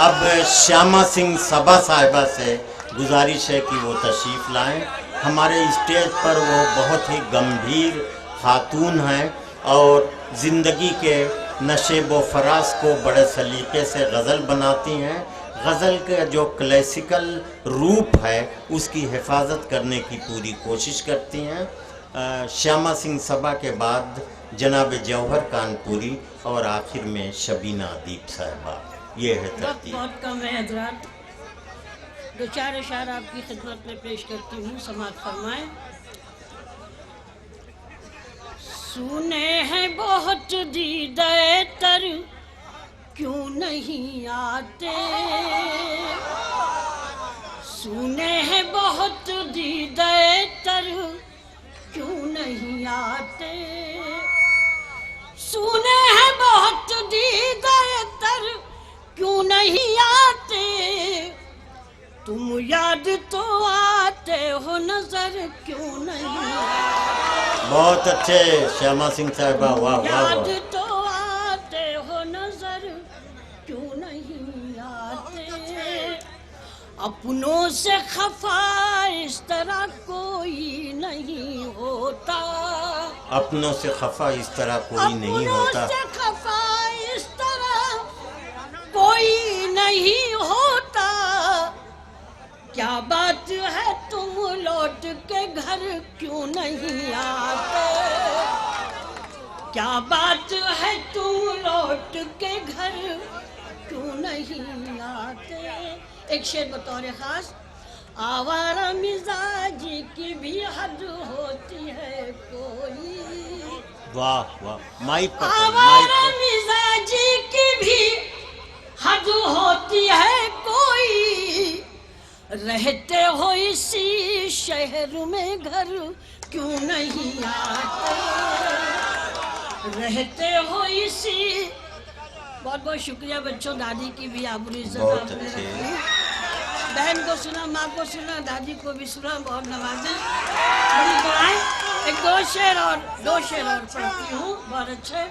اب شیامہ سنگھ سبھا صاحبہ سے گزارش ہے کہ وہ تشریف لائیں. ہمارے اسٹیج پر وہ بہت ہی گمبھیر خاتون ہیں اور زندگی کے نشیب و فراز کو بڑے سلیقے سے غزل بناتی ہیں. غزل کا جو کلاسیکل روپ ہے اس کی حفاظت کرنے کی پوری کوشش کرتی ہیں. شیامہ سنگھ سبھا کے بعد جناب جوہر کانپوری اور آخر میں شبینہ ادیب صاحبہ. یہ ہے ترتیب. بہت کم ہے حضرات. دو چار اشعار آپ کی خدمت میں پیش کرتی ہوں، سماعت فرمائیں. سنے ہیں بہت دیدہ تر کیوں نہیں آتے، سنے ہیں بہت دیدہ تر کیوں نہیں آتے، سنے ہیں بہت دیدہ تر کیوں نہیں آتے، تم یاد تو آتے ہو نظر کیوں نہیں آتے. بہت اچھے شیامہ سنگھ صاحبہ، واہ واہ یاد واہ. تو آتے ہو نظر کیوں نہیں آتے، اپنوں سے خفا اس طرح کوئی نہیں ہوتا، اپنوں سے خفا اس طرح کوئی نہیں ہوتا، اپنوں سے خفا اس طرح کوئی نہیں ہوتا، کیا بات ہے تم لوٹ کے گھر کیوں نہیں آتے، کیا بات ہے تم لوٹ کے گھر کیوں نہیں آتے. ایک شعر بطور خاص. آوارہ مزاجی کی بھی حد ہوتی ہے کوئی، واہ واہ. مائک پر آوارہ مزاجی کی بھی حد ہوتی ہے کوئی، رہتے ہو اسی شہر میں گھر کیوں نہیں آتے، رہتے ہو اسی. بہت بہت شکریہ بچوں. دادی کی بھی آبرو عزت آپ نے رکھی، بہن کو سنا، ماں کو سنا، دادی کو بھی سنا. بہت نوازیں، بڑی دعائیں. ایک دو شعر اور پڑھتی ہوں. بہت اچھے.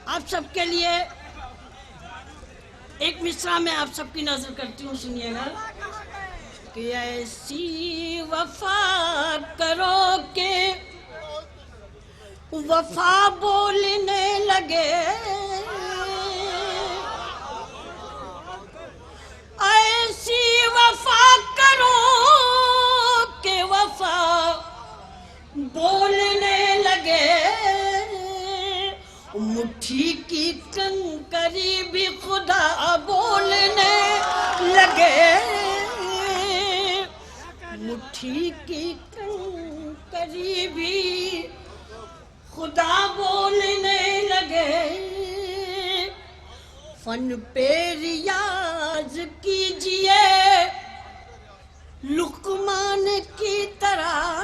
آپ سب کے لیے ایک مصرع میں آپ سب کی نظر کرتی ہوں، سنیے گا. کہ ایسی وفا کرو کہ وفا بولنے لگے، ایسی وفا کرو کہ وفا بولنے لگے، مٹھی کی کنکری بھی خدا بولنے لگے، مٹھی کی کنکری بھی خدا بولنے لگے. فن پہ ریاض کیجئے لقمان کی طرح،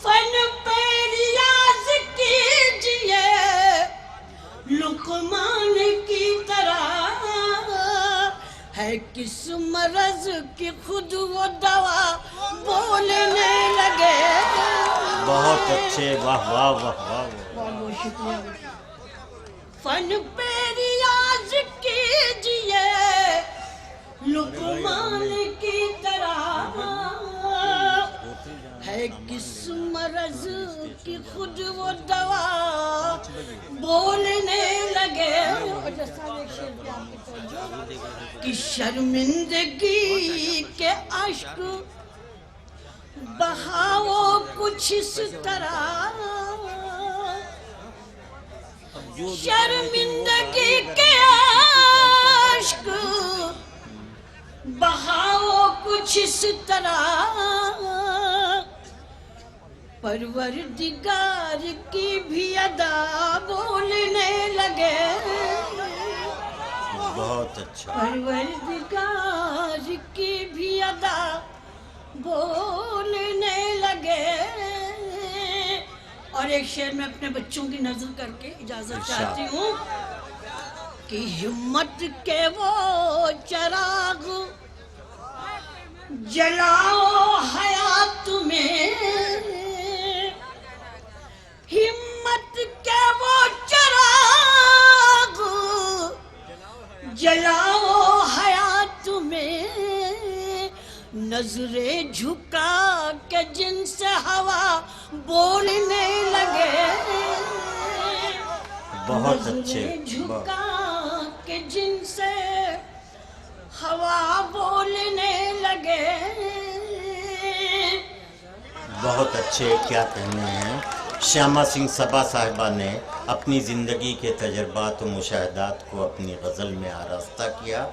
فن پہ ریاض کیجئے لقمان کی طرح، ہے کس مرض کی خود وہ دوا بولنے لگے. بہت اچھے، واہ واہ واہ واہ. بہت بہت شکریہ. فن پہ ریاض کیجئے لقمان کی طرح، ہے کس مرض کی خود وہ دوا بولنے لگے. کہ شرمندگی کے اشک بہاؤ کچھ اس طرح، شرمندگی کے اشک بہاؤ کچھ اس طرح، پروردگار کی بھی ادا بولنے لگے. بہت اچھا. پروردگار کی بھی ادا بولنے لگے. اور ایک شعر میں اپنے بچوں کی نظر کر کے اجازت چاہتی ہوں. کہ ہمت کے وہ چراغ جلاؤ حیات میں، ہمت کے وہ چراغ نظریں جھکا کہ جن سے ہوا بولنے لگے، بہت اچھے، نظریں جھکا کہ جن سے ہوا بولنے لگے، بہت اچھے، کیا کہنے ہیں۔ شیامہ سنگھ سبھا صاحبہ نے اپنی زندگی کے تجربات و مشاہدات کو اپنی غزل میں آراستہ کیا۔